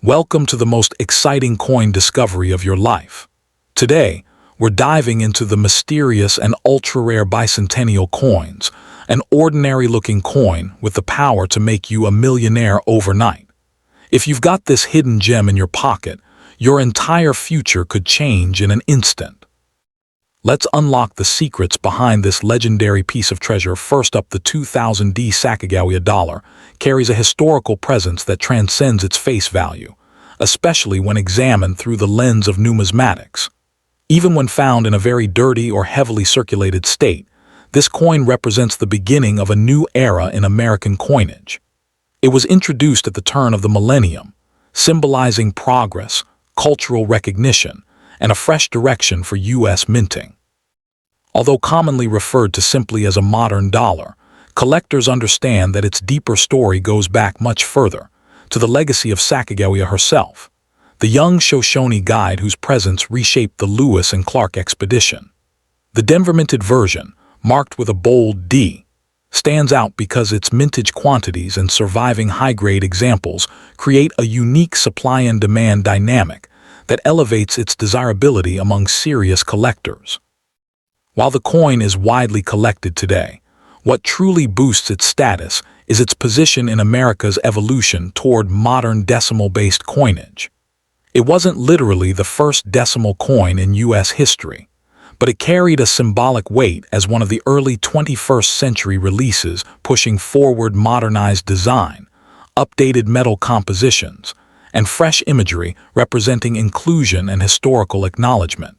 Welcome to the most exciting coin discovery of your life. Today, we're diving into the mysterious and ultra-rare bicentennial coins, an ordinary-looking coin with the power to make you a millionaire overnight. If you've got this hidden gem in your pocket, your entire future could change in an instant. Let's unlock the secrets behind this legendary piece of treasure. First up, the 2000 Sacagawea dollar carries a historical presence that transcends its face value, especially when examined through the lens of numismatics. Even when found in a very dirty or heavily circulated state, this coin represents the beginning of a new era in American coinage. It was introduced at the turn of the millennium, symbolizing progress, cultural recognition, and a fresh direction for U.S. minting. Although commonly referred to simply as a modern dollar, collectors understand that its deeper story goes back much further, to the legacy of Sacagawea herself, the young Shoshone guide whose presence reshaped the Lewis and Clark expedition. The Denver minted version, marked with a bold D, stands out because its mintage quantities and surviving high-grade examples create a unique supply and demand dynamic that elevates its desirability among serious collectors. While the coin is widely collected today, what truly boosts its status is its position in America's evolution toward modern decimal-based coinage. It wasn't literally the first decimal coin in U.S. history, but it carried a symbolic weight as one of the early 21st century releases, pushing forward modernized design, updated metal compositions, and fresh imagery representing inclusion and historical acknowledgement.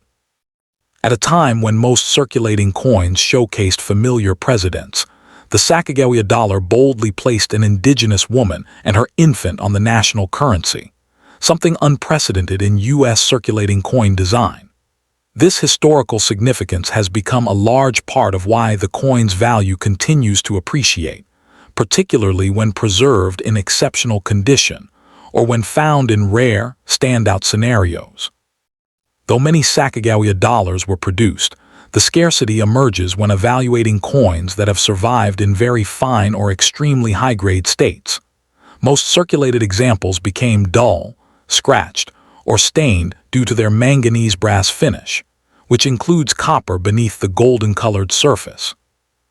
At a time when most circulating coins showcased familiar presidents, the Sacagawea dollar boldly placed an indigenous woman and her infant on the national currency, something unprecedented in U.S. circulating coin design. This historical significance has become a large part of why the coin's value continues to appreciate, particularly when preserved in exceptional condition or when found in rare, standout scenarios. Though many Sacagawea dollars were produced, the scarcity emerges when evaluating coins that have survived in very fine or extremely high-grade states. Most circulated examples became dull, scratched, or stained due to their manganese brass finish, which includes copper beneath the golden-colored surface.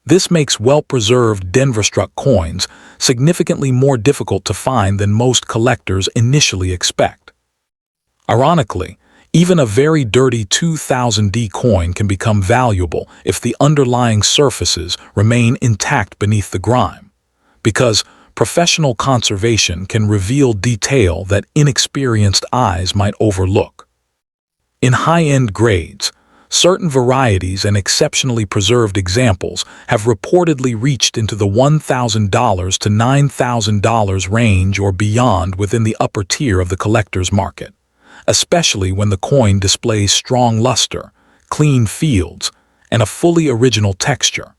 This makes well-preserved Denver-struck coins significantly more difficult to find than most collectors initially expect. Ironically, even a very dirty 2000 coin can become valuable if the underlying surfaces remain intact beneath the grime, because professional conservation can reveal detail that inexperienced eyes might overlook. In high-end grades, certain varieties and exceptionally preserved examples have reportedly reached into the $1,000 to $9,000 range or beyond within the upper tier of the collector's market, especially when the coin displays strong luster, clean fields, and a fully original texture.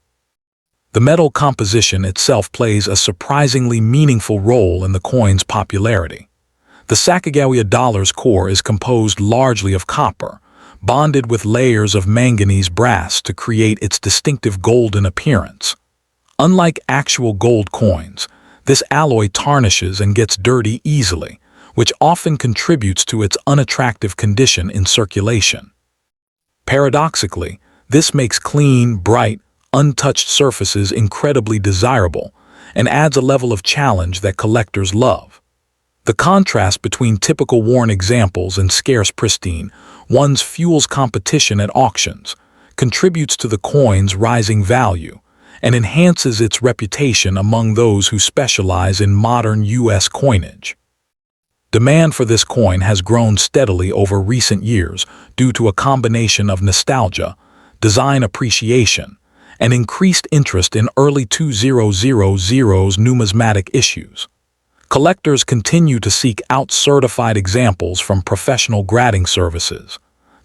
The metal composition itself plays a surprisingly meaningful role in the coin's popularity. The Sacagawea dollar's core is composed largely of copper, bonded with layers of manganese brass to create its distinctive golden appearance. Unlike actual gold coins, this alloy tarnishes and gets dirty easily, which often contributes to its unattractive condition in circulation. Paradoxically, this makes clean, bright, untouched surfaces incredibly desirable and adds a level of challenge that collectors love. The contrast between typical worn examples and scarce pristine ones fuels competition at auctions, contributes to the coin's rising value, and enhances its reputation among those who specialize in modern U.S. coinage. Demand for this coin has grown steadily over recent years due to a combination of nostalgia, design appreciation, and increased interest in early 2000's numismatic issues. Collectors continue to seek out certified examples from professional grading services,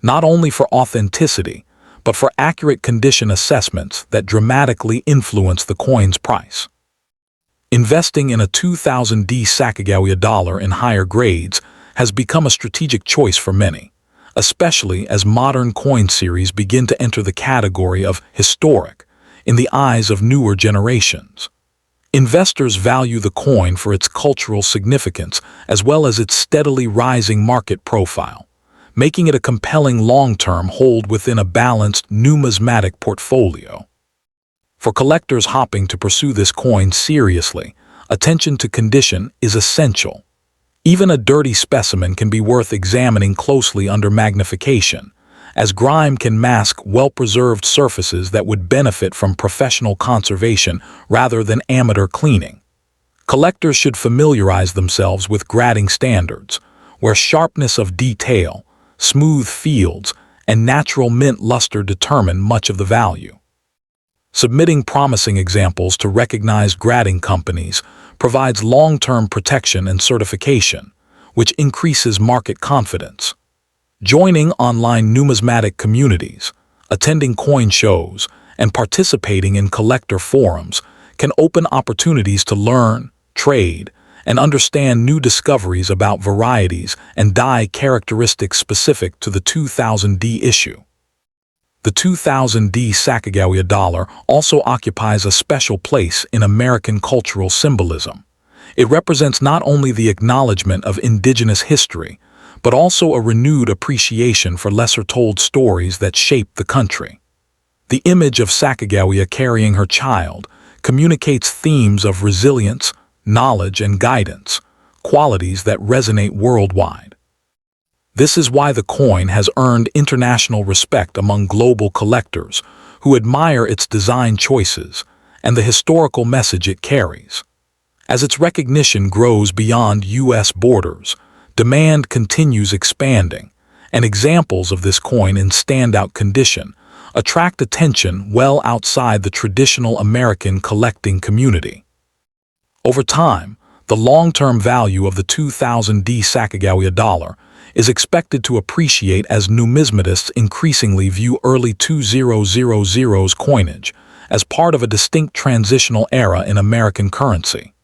not only for authenticity, but for accurate condition assessments that dramatically influence the coin's price. Investing in a 2000 Sacagawea dollar in higher grades has become a strategic choice for many, especially as modern coin series begin to enter the category of historic in the eyes of newer generations. Investors value the coin for its cultural significance as well as its steadily rising market profile, making it a compelling long-term hold within a balanced numismatic portfolio. For collectors hoping to pursue this coin seriously, attention to condition is essential. Even a dirty specimen can be worth examining closely under magnification, as grime can mask well-preserved surfaces that would benefit from professional conservation rather than amateur cleaning. Collectors should familiarize themselves with grading standards, where sharpness of detail, smooth fields, and natural mint luster determine much of the value. Submitting promising examples to recognized grading companies provides long-term protection and certification, which increases market confidence. Joining online numismatic communities, attending coin shows, and participating in collector forums can open opportunities to learn, trade, and understand new discoveries about varieties and die characteristics specific to the 2000D issue. The 2000D Sacagawea dollar also occupies a special place in American cultural symbolism. It represents not only the acknowledgement of indigenous history, but also a renewed appreciation for lesser-told stories that shaped the country. The image of Sacagawea carrying her child communicates themes of resilience, knowledge, and guidance, qualities that resonate worldwide. This is why the coin has earned international respect among global collectors who admire its design choices and the historical message it carries. As its recognition grows beyond U.S. borders, demand continues expanding, and examples of this coin in standout condition attract attention well outside the traditional American collecting community. Over time, the long-term value of the 2000D Sacagawea dollar is expected to appreciate as numismatists increasingly view early 2000's coinage as part of a distinct transitional era in American currency.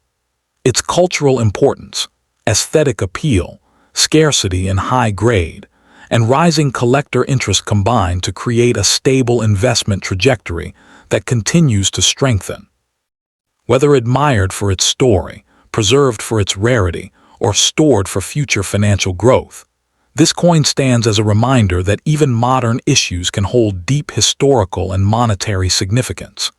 Its cultural importance, aesthetic appeal, scarcity and high grade, and rising collector interest combine to create a stable investment trajectory that continues to strengthen. Whether admired for its story, preserved for its rarity, or stored for future financial growth, this coin stands as a reminder that even modern issues can hold deep historical and monetary significance.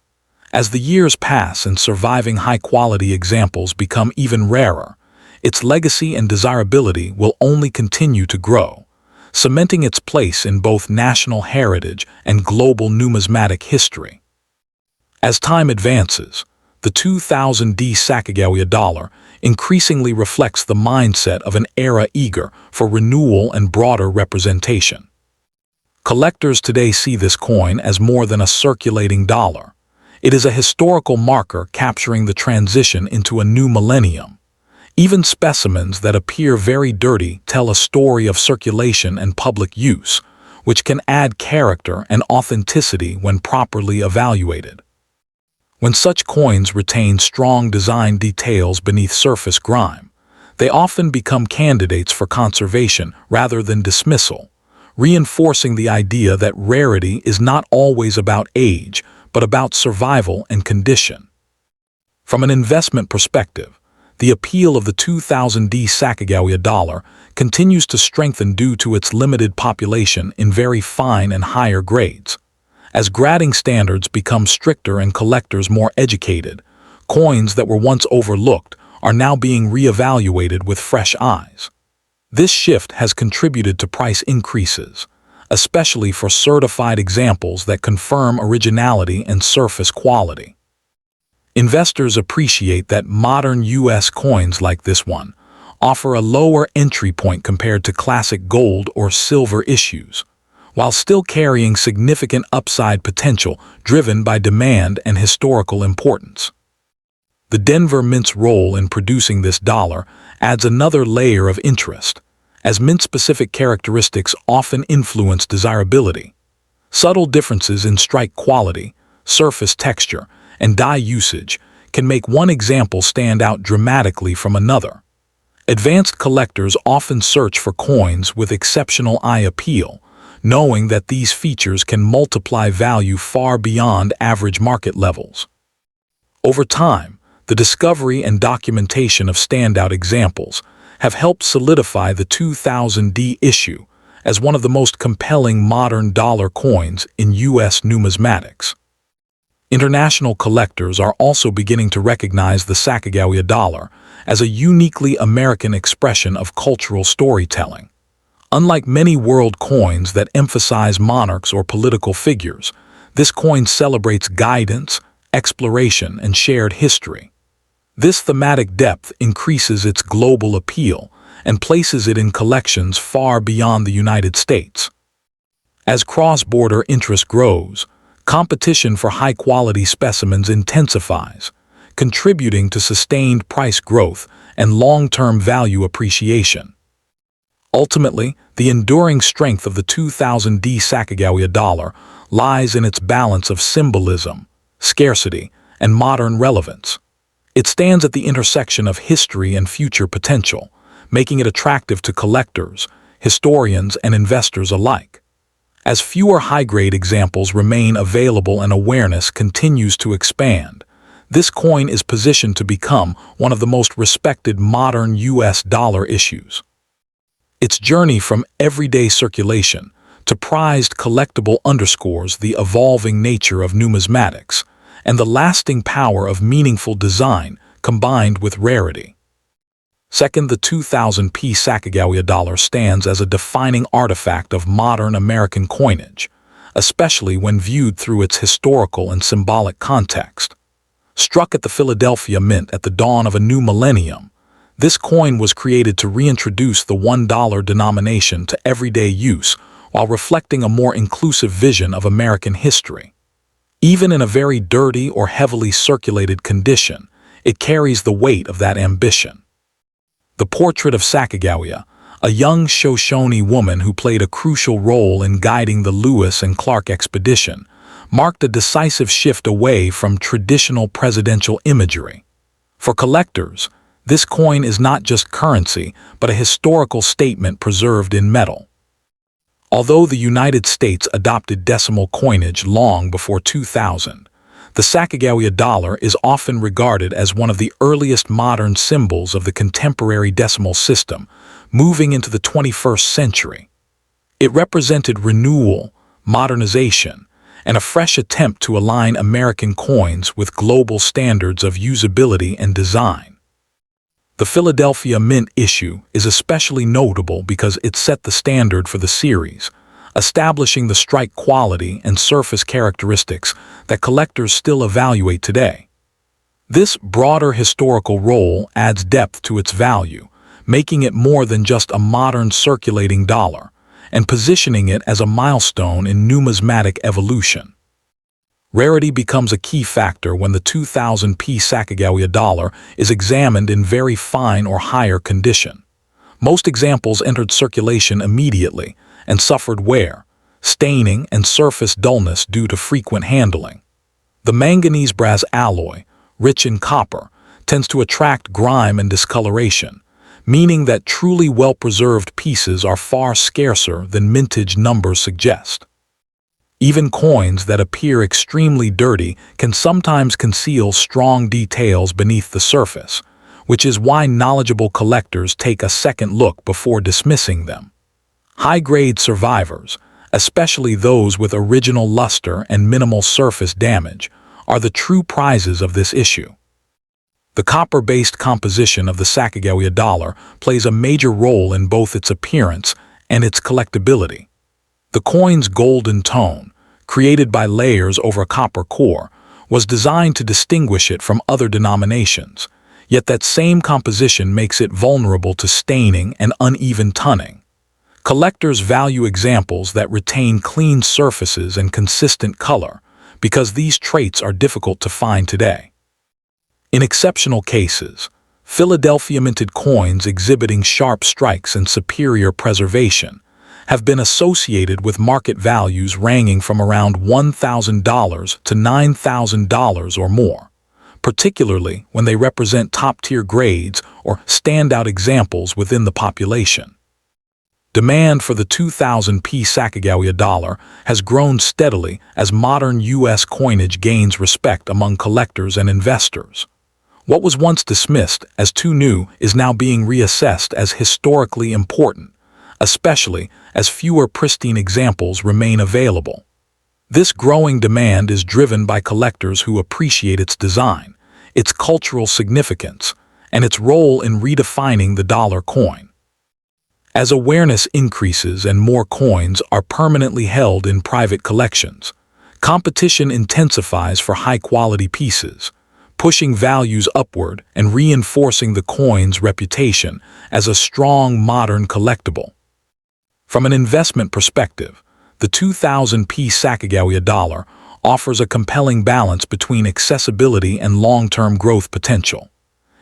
As the years pass and surviving high-quality examples become even rarer, its legacy and desirability will only continue to grow, cementing its place in both national heritage and global numismatic history. As time advances, the 2000D Sacagawea dollar increasingly reflects the mindset of an era eager for renewal and broader representation. Collectors today see this coin as more than a circulating dollar. It is a historical marker capturing the transition into a new millennium. Even specimens that appear very dirty tell a story of circulation and public use, which can add character and authenticity when properly evaluated. When such coins retain strong design details beneath surface grime, they often become candidates for conservation rather than dismissal, reinforcing the idea that rarity is not always about age, but about survival and condition. From an investment perspective, the appeal of the 2000D Sacagawea dollar continues to strengthen due to its limited population in very fine and higher grades. As grading standards become stricter and collectors more educated, coins that were once overlooked are now being reevaluated with fresh eyes. This shift has contributed to price increases, especially for certified examples that confirm originality and surface quality. Investors appreciate that modern U.S. coins like this one offer a lower entry point compared to classic gold or silver issues, while still carrying significant upside potential driven by demand and historical importance. The Denver Mint's role in producing this dollar adds another layer of interest, as mint-specific characteristics often influence desirability. Subtle differences in strike quality, surface texture, and die usage can make one example stand out dramatically from another. Advanced collectors often search for coins with exceptional eye appeal, knowing that these features can multiply value far beyond average market levels. Over time, the discovery and documentation of standout examples have helped solidify the 2000D issue as one of the most compelling modern dollar coins in U.S. numismatics. International collectors are also beginning to recognize the Sacagawea dollar as a uniquely American expression of cultural storytelling. Unlike many world coins that emphasize monarchs or political figures, this coin celebrates guidance, exploration, and shared history. This thematic depth increases its global appeal and places it in collections far beyond the United States. As cross-border interest grows, competition for high-quality specimens intensifies, contributing to sustained price growth and long-term value appreciation. Ultimately, the enduring strength of the 2000D Sacagawea dollar lies in its balance of symbolism, scarcity, and modern relevance. It stands at the intersection of history and future potential, making it attractive to collectors, historians, and investors alike. As fewer high-grade examples remain available and awareness continues to expand, this coin is positioned to become one of the most respected modern U.S. dollar issues. Its journey from everyday circulation to prized collectible underscores the evolving nature of numismatics and the lasting power of meaningful design combined with rarity. Second, the 2000p Sacagawea dollar stands as a defining artifact of modern American coinage, especially when viewed through its historical and symbolic context. Struck at the Philadelphia Mint at the dawn of a new millennium, this coin was created to reintroduce the $1 denomination to everyday use while reflecting a more inclusive vision of American history. Even in a very dirty or heavily circulated condition, it carries the weight of that ambition. The portrait of Sacagawea, a young Shoshone woman who played a crucial role in guiding the Lewis and Clark expedition, marked a decisive shift away from traditional presidential imagery. For collectors, this coin is not just currency, but a historical statement preserved in metal. Although the United States adopted decimal coinage long before 2000, the Sacagawea dollar is often regarded as one of the earliest modern symbols of the contemporary decimal system, moving into the 21st century. It represented renewal, modernization, and a fresh attempt to align American coins with global standards of usability and design. The Philadelphia Mint issue is especially notable because it set the standard for the series, establishing the strike quality and surface characteristics that collectors still evaluate today. This broader historical role adds depth to its value, making it more than just a modern circulating dollar, and positioning it as a milestone in numismatic evolution. Rarity becomes a key factor when the 2000p Sacagawea dollar is examined in very fine or higher condition. Most examples entered circulation immediately and suffered wear, staining, and surface dullness due to frequent handling. The manganese brass alloy, rich in copper, tends to attract grime and discoloration, meaning that truly well-preserved pieces are far scarcer than mintage numbers suggest. Even coins that appear extremely dirty can sometimes conceal strong details beneath the surface, which is why knowledgeable collectors take a second look before dismissing them. High-grade survivors, especially those with original luster and minimal surface damage, are the true prizes of this issue. The copper-based composition of the Sacagawea dollar plays a major role in both its appearance and its collectability. The coin's golden tone, created by layers over a copper core, was designed to distinguish it from other denominations, yet that same composition makes it vulnerable to staining and uneven toning. Collectors value examples that retain clean surfaces and consistent color, because these traits are difficult to find today. In exceptional cases, Philadelphia minted coins exhibiting sharp strikes and superior preservation have been associated with market values ranging from around $1,000 to $9,000 or more, particularly when they represent top-tier grades or standout examples within the population. Demand for the 2000p Sacagawea dollar has grown steadily as modern U.S. coinage gains respect among collectors and investors. What was once dismissed as too new is now being reassessed as historically important, especially as fewer pristine examples remain available. This growing demand is driven by collectors who appreciate its design, its cultural significance, and its role in redefining the dollar coin. As awareness increases and more coins are permanently held in private collections, competition intensifies for high-quality pieces, pushing values upward and reinforcing the coin's reputation as a strong modern collectible. From an investment perspective, the 2000p Sacagawea dollar offers a compelling balance between accessibility and long-term growth potential.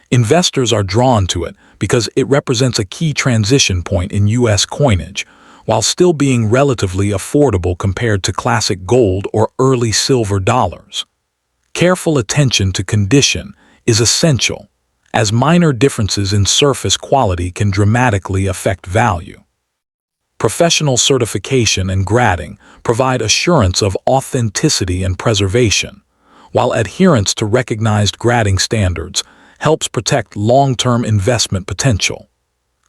Investors are drawn to it because it represents a key transition point in U.S. coinage, while still being relatively affordable compared to classic gold or early silver dollars. Careful attention to condition is essential, as minor differences in surface quality can dramatically affect value. Professional certification and grading provide assurance of authenticity and preservation, while adherence to recognized grading standards helps protect long-term investment potential.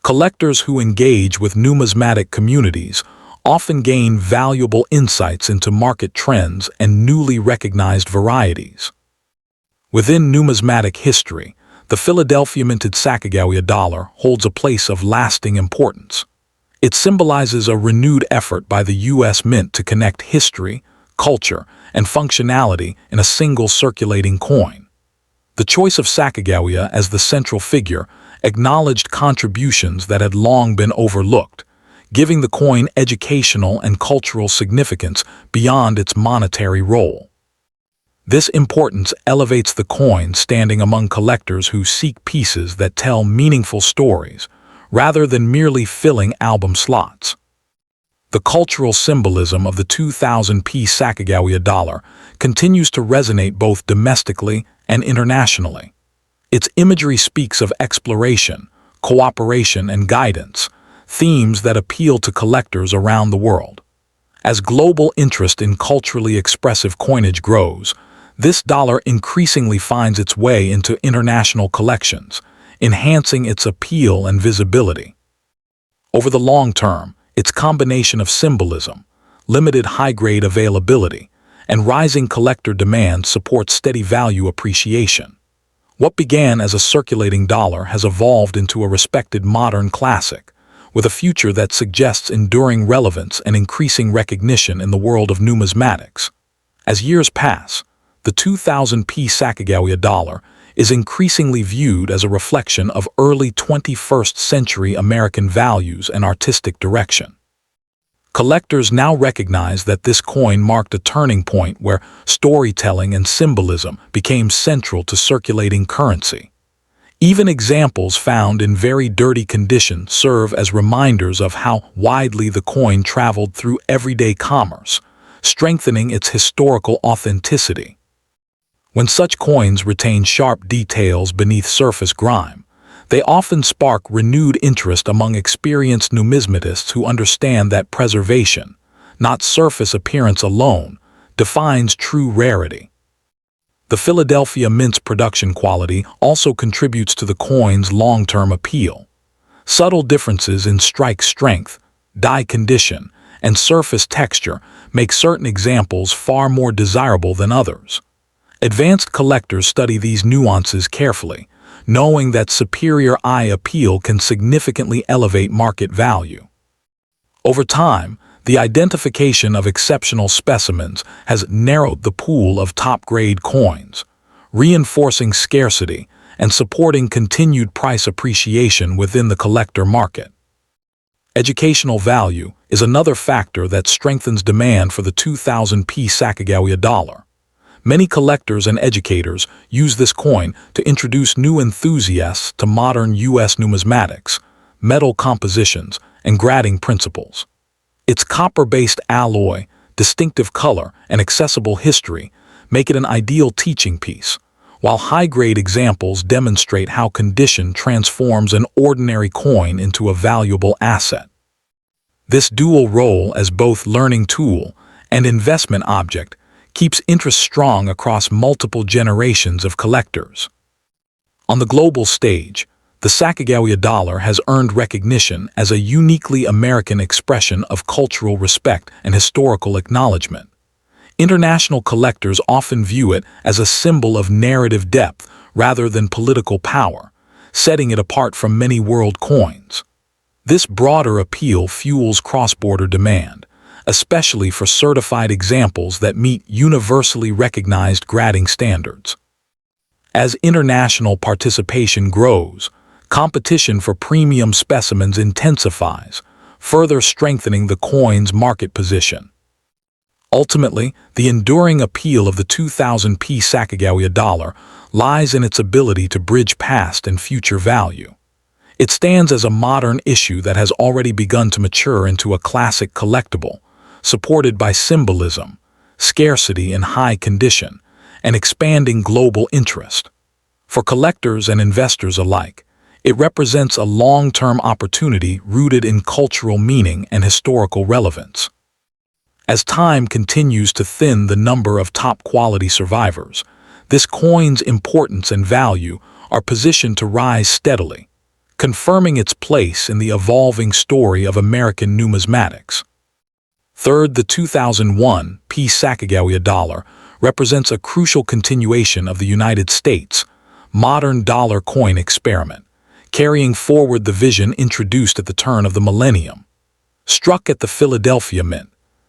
Collectors who engage with numismatic communities often gain valuable insights into market trends and newly recognized varieties. Within numismatic history, the Philadelphia minted Sacagawea dollar holds a place of lasting importance. It symbolizes a renewed effort by the U.S. Mint to connect history, culture, and functionality in a single circulating coin. The choice of Sacagawea as the central figure acknowledged contributions that had long been overlooked, giving the coin educational and cultural significance beyond its monetary role. This importance elevates the coin standing among collectors who seek pieces that tell meaningful stories, rather than merely filling album slots. The cultural symbolism of the 2000p Sacagawea dollar continues to resonate both domestically and internationally. Its imagery speaks of exploration, cooperation, and guidance, themes that appeal to collectors around the world. As global interest in culturally expressive coinage grows, this dollar increasingly finds its way into international collections, enhancing its appeal and visibility. Over the long term, its combination of symbolism, limited high-grade availability, and rising collector demand supports steady value appreciation. What began as a circulating dollar has evolved into a respected modern classic, with a future that suggests enduring relevance and increasing recognition in the world of numismatics. As years pass, the 2000p Sacagawea dollar is increasingly viewed as a reflection of early 21st century American values and artistic direction. Collectors now recognize that this coin marked a turning point where storytelling and symbolism became central to circulating currency. Even examples found in very dirty condition serve as reminders of how widely the coin traveled through everyday commerce, strengthening its historical authenticity. When such coins retain sharp details beneath surface grime, they often spark renewed interest among experienced numismatists who understand that preservation, not surface appearance alone, defines true rarity. The Philadelphia Mint's production quality also contributes to the coin's long-term appeal. Subtle differences in strike strength, die condition, and surface texture make certain examples far more desirable than others. Advanced collectors study these nuances carefully, knowing that superior eye appeal can significantly elevate market value. Over time, the identification of exceptional specimens has narrowed the pool of top-grade coins, reinforcing scarcity and supporting continued price appreciation within the collector market. Educational value is another factor that strengthens demand for the 2000p Sacagawea dollar. Many collectors and educators use this coin to introduce new enthusiasts to modern U.S. numismatics, metal compositions, and grading principles. Its copper-based alloy, distinctive color, and accessible history make it an ideal teaching piece, while high-grade examples demonstrate how condition transforms an ordinary coin into a valuable asset. This dual role as both learning tool and investment object keeps interest strong across multiple generations of collectors. On the global stage, the Sacagawea dollar has earned recognition as a uniquely American expression of cultural respect and historical acknowledgement. International collectors often view it as a symbol of narrative depth rather than political power, setting it apart from many world coins. This broader appeal fuels cross-border demand, especially for certified examples that meet universally recognized grading standards. As international participation grows, competition for premium specimens intensifies, further strengthening the coin's market position. Ultimately, the enduring appeal of the 2000p Sacagawea dollar lies in its ability to bridge past and future value. It stands as a modern issue that has already begun to mature into a classic collectible, supported by symbolism, scarcity in high condition, and expanding global interest. For collectors and investors alike, it represents a long-term opportunity rooted in cultural meaning and historical relevance. As time continues to thin the number of top-quality survivors, this coin's importance and value are positioned to rise steadily, confirming its place in the evolving story of American numismatics. Third, the 2001p Sacagawea dollar represents a crucial continuation of the United States' modern dollar coin experiment, carrying forward the vision introduced at the turn of the millennium. Struck at the Philadelphia Mint,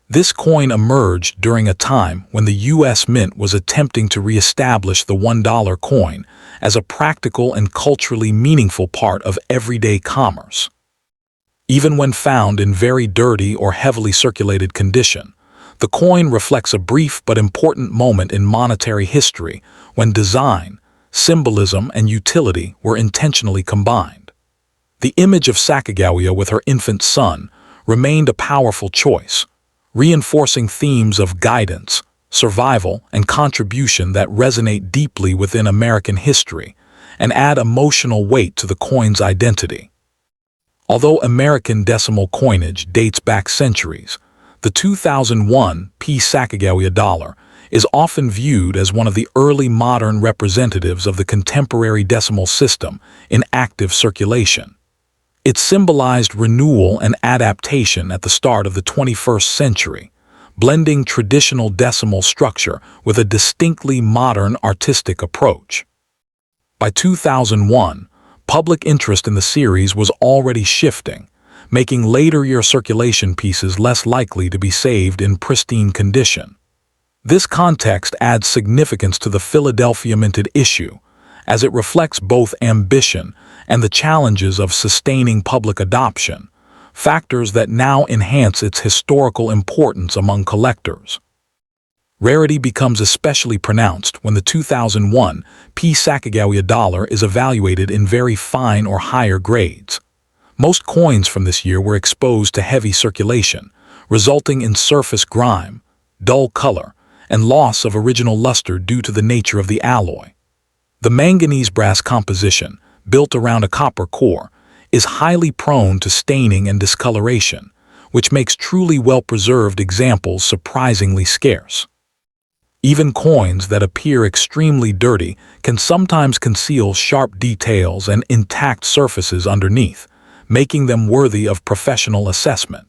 this coin emerged during a time when the U.S. Mint was attempting to reestablish the $1 coin as a practical and culturally meaningful part of everyday commerce. Even when found in very dirty or heavily circulated condition, the coin reflects a brief but important moment in monetary history when design, symbolism, and utility were intentionally combined. The image of Sacagawea with her infant son remained a powerful choice, reinforcing themes of guidance, survival, and contribution that resonate deeply within American history and add emotional weight to the coin's identity. Although American decimal coinage dates back centuries, the 2001p Sacagawea dollar is often viewed as one of the early modern representatives of the contemporary decimal system in active circulation. It symbolized renewal and adaptation at the start of the 21st century, blending traditional decimal structure with a distinctly modern artistic approach. By 2001, public interest in the series was already shifting, making later-year circulation pieces less likely to be saved in pristine condition. This context adds significance to the Philadelphia minted issue, as it reflects both ambition and the challenges of sustaining public adoption, factors that now enhance its historical importance among collectors. Rarity becomes especially pronounced when the 2001p Sacagawea dollar is evaluated in very fine or higher grades. Most coins from this year were exposed to heavy circulation, resulting in surface grime, dull color, and loss of original luster due to the nature of the alloy. The manganese brass composition, built around a copper core, is highly prone to staining and discoloration, which makes truly well-preserved examples surprisingly scarce. Even coins that appear extremely dirty can sometimes conceal sharp details and intact surfaces underneath, making them worthy of professional assessment.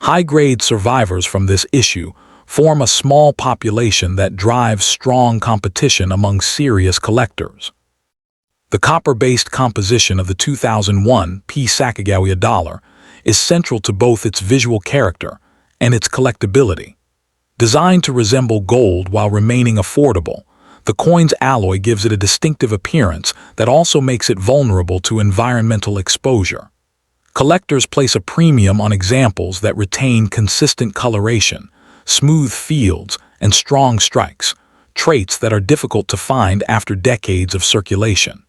High-grade survivors from this issue form a small population that drives strong competition among serious collectors. The copper-based composition of the 2001p Sacagawea dollar is central to both its visual character and its collectability. Designed to resemble gold while remaining affordable, the coin's alloy gives it a distinctive appearance that also makes it vulnerable to environmental exposure. Collectors place a premium on examples that retain consistent coloration, smooth fields, and strong strikes, traits that are difficult to find after decades of circulation.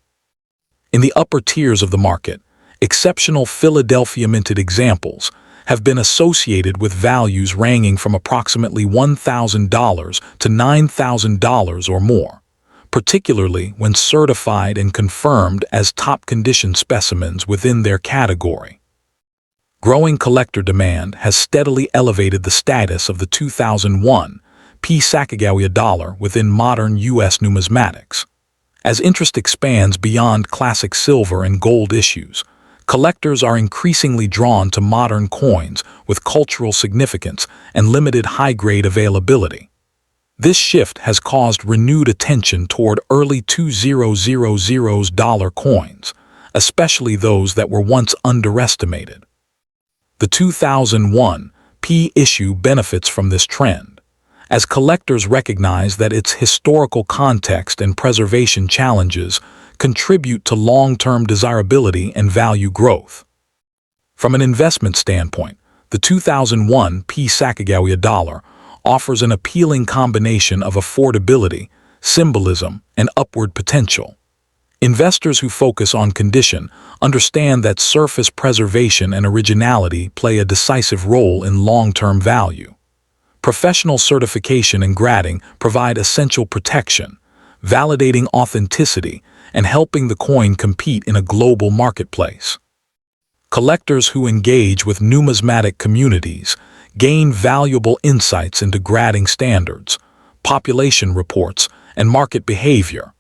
In the upper tiers of the market, exceptional Philadelphia minted examples have been associated with values ranging from approximately $1,000 to $9,000 or more, particularly when certified and confirmed as top-condition specimens within their category. Growing collector demand has steadily elevated the status of the 2001p Sacagawea dollar within modern U.S. numismatics. As interest expands beyond classic silver and gold issues, collectors are increasingly drawn to modern coins with cultural significance and limited high-grade availability. This shift has caused renewed attention toward early 2000s dollar coins, especially those that were once underestimated. The 2001 P issue benefits from this trend, as collectors recognize that its historical context and preservation challenges contribute to long-term desirability and value growth. From an investment standpoint, the 2001 P Sacagawea dollar offers an appealing combination of affordability, symbolism, and upward potential. Investors who focus on condition understand that surface preservation and originality play a decisive role in long-term value. Professional certification and grading provide essential protection, validating authenticity and helping the coin compete in a global marketplace. Collectors who engage with numismatic communities gain valuable insights into grading standards, population reports, and market behavior,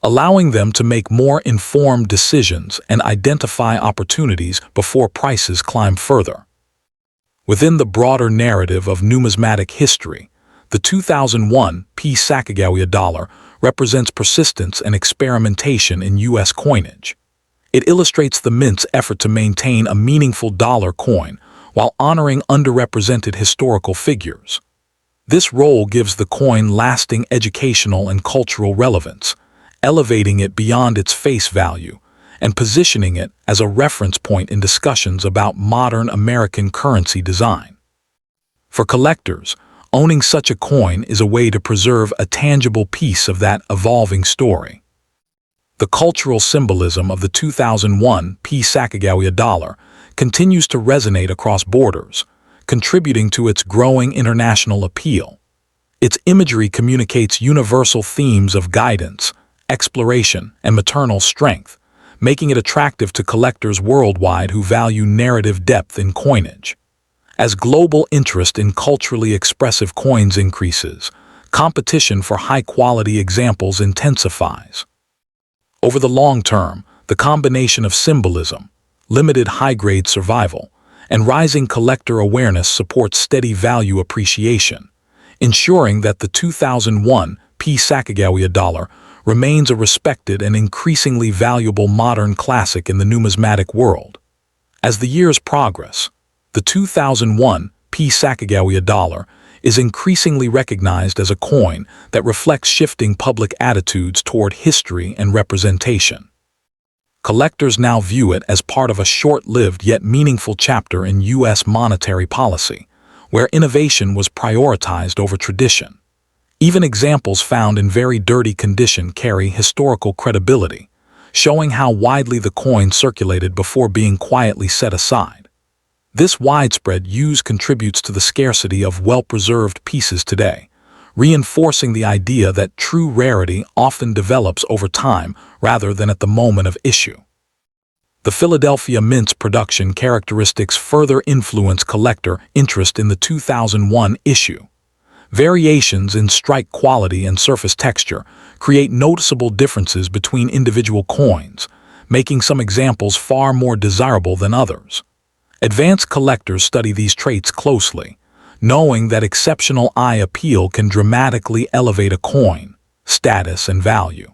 allowing them to make more informed decisions and identify opportunities before prices climb further. Within the broader narrative of numismatic history, the 2001 P Sacagawea dollar represents persistence and experimentation in U.S. coinage. It illustrates the mint's effort to maintain a meaningful dollar coin while honoring underrepresented historical figures. This role gives the coin lasting educational and cultural relevance, elevating it beyond its face value and positioning it as a reference point in discussions about modern American currency design. For collectors, owning such a coin is a way to preserve a tangible piece of that evolving story. The cultural symbolism of the 2001 P Sacagawea dollar continues to resonate across borders, contributing to its growing international appeal. Its imagery communicates universal themes of guidance, exploration, and maternal strength, making it attractive to collectors worldwide who value narrative depth in coinage. As global interest in culturally expressive coins increases, competition for high-quality examples intensifies. Over the long term, the combination of symbolism, limited high-grade survival, and rising collector awareness supports steady value appreciation, ensuring that the 2001 P Sacagawea dollar remains a respected and increasingly valuable modern classic in the numismatic world. As the years progress, the 2001 P Sacagawea dollar is increasingly recognized as a coin that reflects shifting public attitudes toward history and representation. Collectors now view it as part of a short-lived yet meaningful chapter in U.S. monetary policy, where innovation was prioritized over tradition. Even examples found in very dirty condition carry historical credibility, showing how widely the coin circulated before being quietly set aside. This widespread use contributes to the scarcity of well-preserved pieces today, reinforcing the idea that true rarity often develops over time rather than at the moment of issue. The Philadelphia Mint's production characteristics further influence collector interest in the 2001 issue. Variations in strike quality and surface texture create noticeable differences between individual coins, making some examples far more desirable than others. Advanced collectors study these traits closely, knowing that exceptional eye appeal can dramatically elevate a coin, status, and value.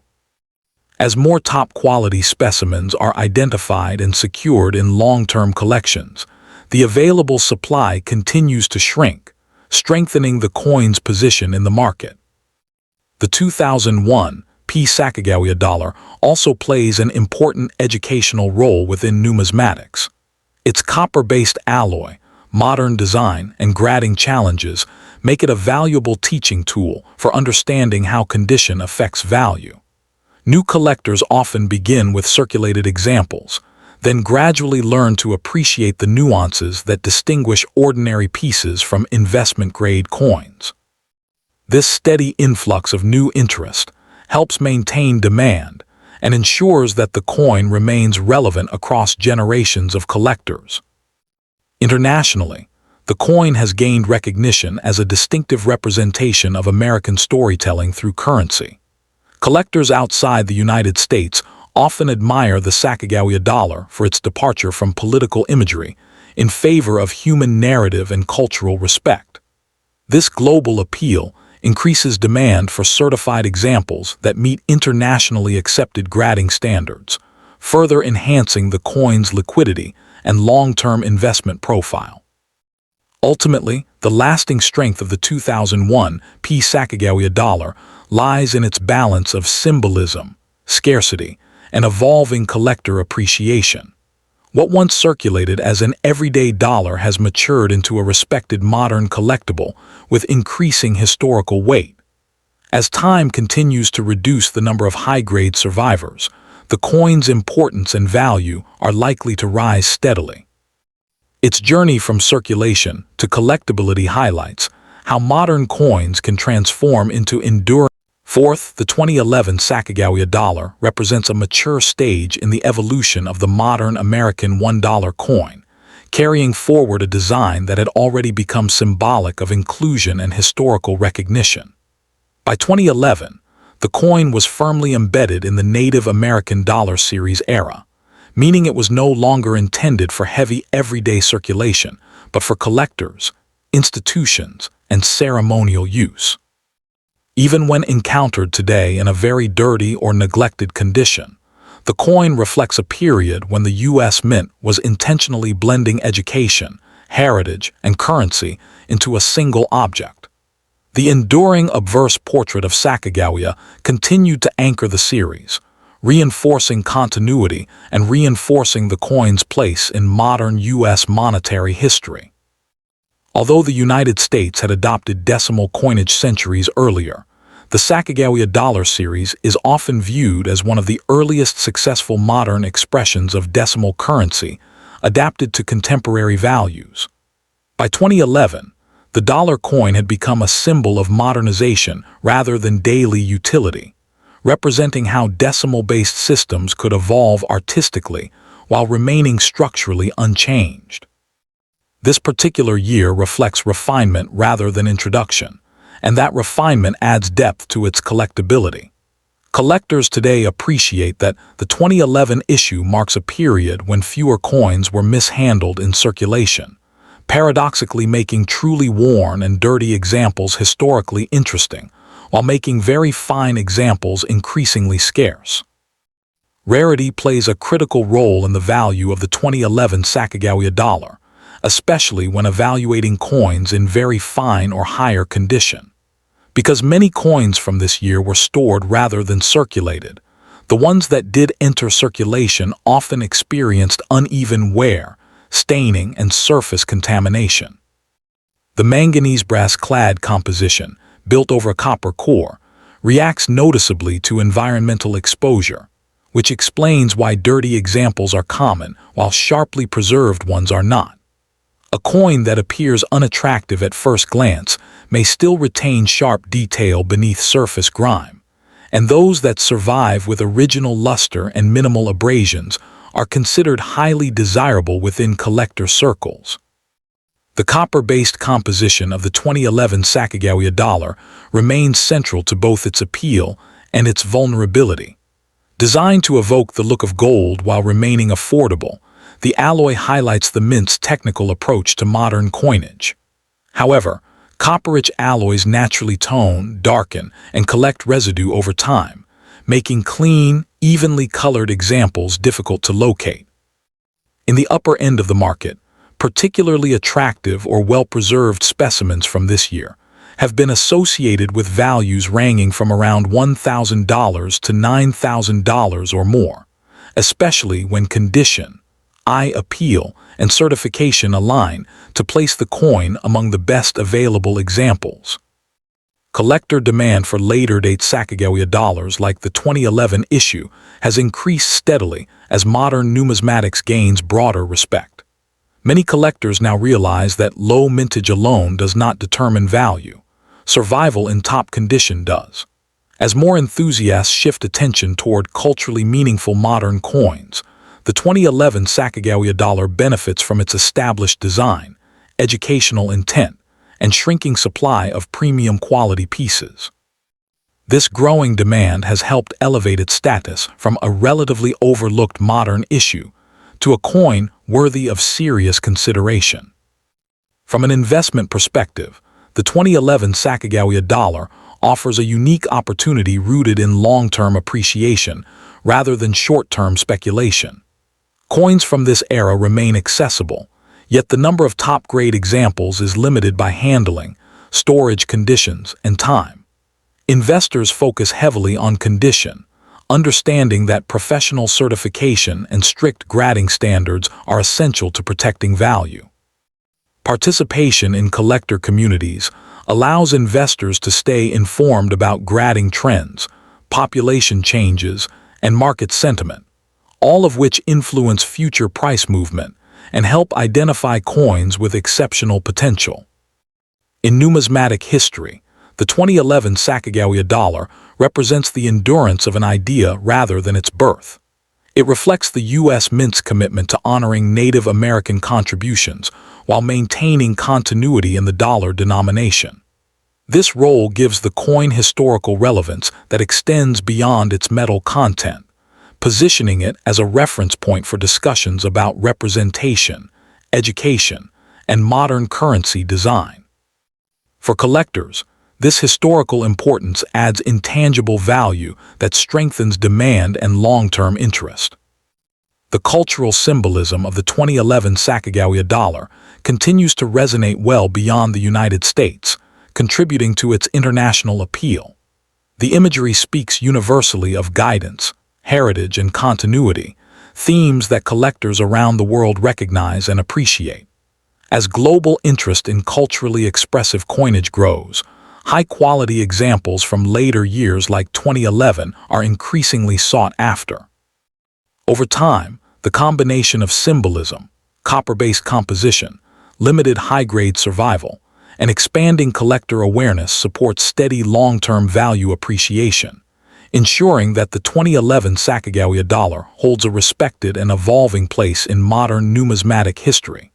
As more top-quality specimens are identified and secured in long-term collections, the available supply continues to shrink, strengthening the coin's position in the market. The 2001 P Sacagawea dollar also plays an important educational role within numismatics. Its copper-based alloy, modern design, and grading challenges make it a valuable teaching tool for understanding how condition affects value. New collectors often begin with circulated examples, then gradually learn to appreciate the nuances that distinguish ordinary pieces from investment-grade coins. This steady influx of new interest helps maintain demand and ensures that the coin remains relevant across generations of collectors. Internationally, the coin has gained recognition as a distinctive representation of American storytelling through currency. Collectors outside the United States often admire the Sacagawea dollar for its departure from political imagery in favor of human narrative and cultural respect. This global appeal increases demand for certified examples that meet internationally accepted grading standards, further enhancing the coin's liquidity and long-term investment profile. Ultimately, the lasting strength of the 2001 Sacagawea dollar lies in its balance of symbolism, scarcity, and evolving collector appreciation. What once circulated as an everyday dollar has matured into a respected modern collectible with increasing historical weight. As time continues to reduce the number of high-grade survivors, the coin's importance and value are likely to rise steadily. Its journey from circulation to collectability highlights how modern coins can transform into enduring. Fourth, the 2011 Sacagawea dollar represents a mature stage in the evolution of the modern American $1 coin, carrying forward a design that had already become symbolic of inclusion and historical recognition. By 2011, the coin was firmly embedded in the Native American dollar series era, meaning it was no longer intended for heavy everyday circulation, but for collectors, institutions, and ceremonial use. Even when encountered today in a very dirty or neglected condition, the coin reflects a period when the U.S. Mint was intentionally blending education, heritage, and currency into a single object. The enduring obverse portrait of Sacagawea continued to anchor the series, reinforcing continuity and reinforcing the coin's place in modern U.S. monetary history. Although the United States had adopted decimal coinage centuries earlier, the Sacagawea dollar series is often viewed as one of the earliest successful modern expressions of decimal currency adapted to contemporary values. By 2011, the dollar coin had become a symbol of modernization rather than daily utility, representing how decimal-based systems could evolve artistically while remaining structurally unchanged. This particular year reflects refinement rather than introduction, and that refinement adds depth to its collectability. Collectors today appreciate that the 2011 issue marks a period when fewer coins were mishandled in circulation, paradoxically making truly worn and dirty examples historically interesting, while making very fine examples increasingly scarce. Rarity plays a critical role in the value of the 2011 Sacagawea dollar, especially when evaluating coins in very fine or higher condition. Because many coins from this year were stored rather than circulated, the ones that did enter circulation often experienced uneven wear, staining, and surface contamination. The manganese brass-clad composition, built over a copper core, reacts noticeably to environmental exposure, which explains why dirty examples are common while sharply preserved ones are not. A coin that appears unattractive at first glance may still retain sharp detail beneath surface grime, and those that survive with original luster and minimal abrasions are considered highly desirable within collector circles. The copper-based composition of the 2011 Sacagawea dollar remains central to both its appeal and its vulnerability. Designed to evoke the look of gold while remaining affordable, the alloy highlights the mint's technical approach to modern coinage. However, copper-rich alloys naturally tone, darken, and collect residue over time, making clean, evenly colored examples difficult to locate. In the upper end of the market, particularly attractive or well-preserved specimens from this year have been associated with values ranging from around $1,000 to $9,000 or more, especially when condition, eye appeal, and certification align to place the coin among the best available examples. Collector demand for later-date Sacagawea dollars like the 2011 issue has increased steadily as modern numismatics gains broader respect. Many collectors now realize that low mintage alone does not determine value. Survival in top condition does. As more enthusiasts shift attention toward culturally meaningful modern coins, the 2011 Sacagawea dollar benefits from its established design, educational intent, and shrinking supply of premium quality pieces. This growing demand has helped elevate its status from a relatively overlooked modern issue to a coin worthy of serious consideration. From an investment perspective, the 2011 Sacagawea dollar offers a unique opportunity rooted in long-term appreciation rather than short-term speculation. Coins from this era remain accessible, yet the number of top-grade examples is limited by handling, storage conditions, and time. Investors focus heavily on condition, understanding that professional certification and strict grading standards are essential to protecting value. Participation in collector communities allows investors to stay informed about grading trends, population changes, and market sentiment, all of which influence future price movement and help identify coins with exceptional potential. In numismatic history, the 2011 Sacagawea dollar represents the endurance of an idea rather than its birth. It reflects the U.S. Mint's commitment to honoring Native American contributions while maintaining continuity in the dollar denomination. This role gives the coin historical relevance that extends beyond its metal content, positioning it as a reference point for discussions about representation, education, and modern currency design. For collectors, this historical importance adds intangible value that strengthens demand and long-term interest. The cultural symbolism of the 2011 Sacagawea dollar continues to resonate well beyond the United States, contributing to its international appeal. The imagery speaks universally of guidance, heritage, and continuity, themes that collectors around the world recognize and appreciate. As global interest in culturally expressive coinage grows, high-quality examples from later years like 2011 are increasingly sought after. Over time, the combination of symbolism, copper-based composition, limited high-grade survival, and expanding collector awareness supports steady long-term value appreciation, ensuring that the 2011 Sacagawea dollar holds a respected and evolving place in modern numismatic history.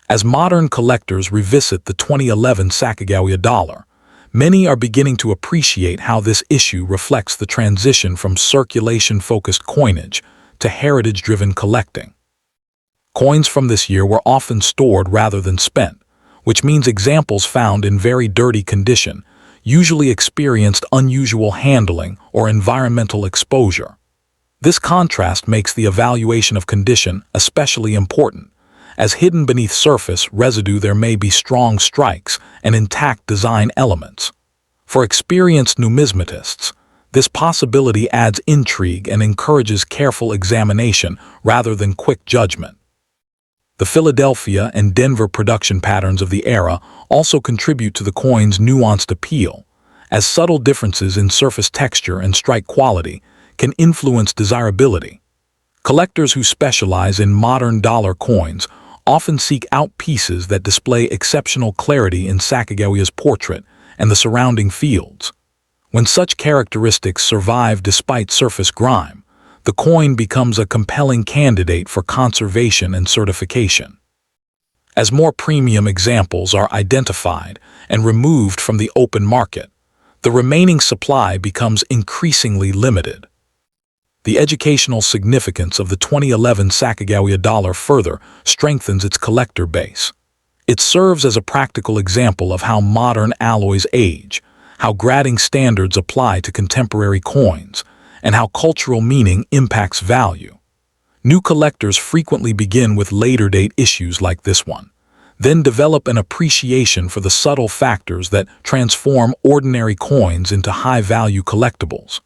As modern collectors revisit the 2011 Sacagawea dollar, many are beginning to appreciate how this issue reflects the transition from circulation-focused coinage to heritage-driven collecting. Coins from this year were often stored rather than spent, which means examples found in very dirty condition usually experienced unusual handling or environmental exposure. This contrast makes the evaluation of condition especially important, as hidden beneath surface residue there may be strong strikes and intact design elements. For experienced numismatists, this possibility adds intrigue and encourages careful examination rather than quick judgment. The Philadelphia and Denver production patterns of the era also contribute to the coin's nuanced appeal, as subtle differences in surface texture and strike quality can influence desirability. Collectors who specialize in modern dollar coins often seek out pieces that display exceptional clarity in Sacagawea's portrait and the surrounding fields. When such characteristics survive despite surface grime, the coin becomes a compelling candidate for conservation and certification. As more premium examples are identified and removed from the open market, the remaining supply becomes increasingly limited. The educational significance of the 2011 Sacagawea dollar further strengthens its collector base. It serves as a practical example of how modern alloys age, how grading standards apply to contemporary coins, and how cultural meaning impacts value. New collectors frequently begin with later-date issues like this one, then develop an appreciation for the subtle factors that transform ordinary coins into high-value collectibles.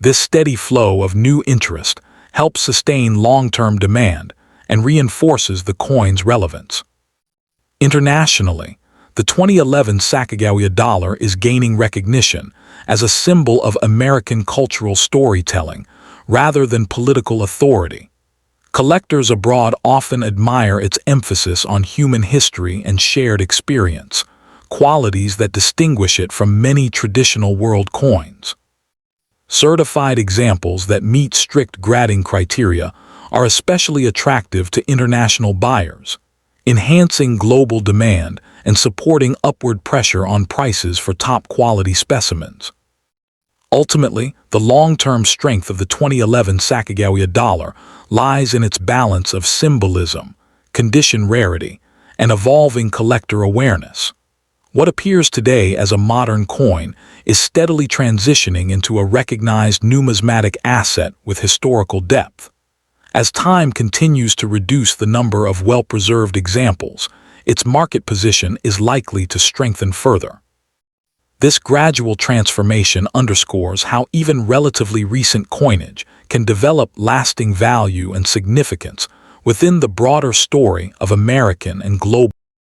This steady flow of new interest helps sustain long-term demand and reinforces the coin's relevance. Internationally, the 2011 Sacagawea dollar is gaining recognition as a symbol of American cultural storytelling rather than political authority. Collectors abroad often admire its emphasis on human history and shared experience, qualities that distinguish it from many traditional world coins. Certified examples that meet strict grading criteria are especially attractive to international buyers, enhancing global demand and supporting upward pressure on prices for top-quality specimens. Ultimately, the long-term strength of the 2011 Sacagawea dollar lies in its balance of symbolism, condition rarity, and evolving collector awareness. What appears today as a modern coin is steadily transitioning into a recognized numismatic asset with historical depth. As time continues to reduce the number of well-preserved examples, its market position is likely to strengthen further. This gradual transformation underscores how even relatively recent coinage can develop lasting value and significance within the broader story of American and global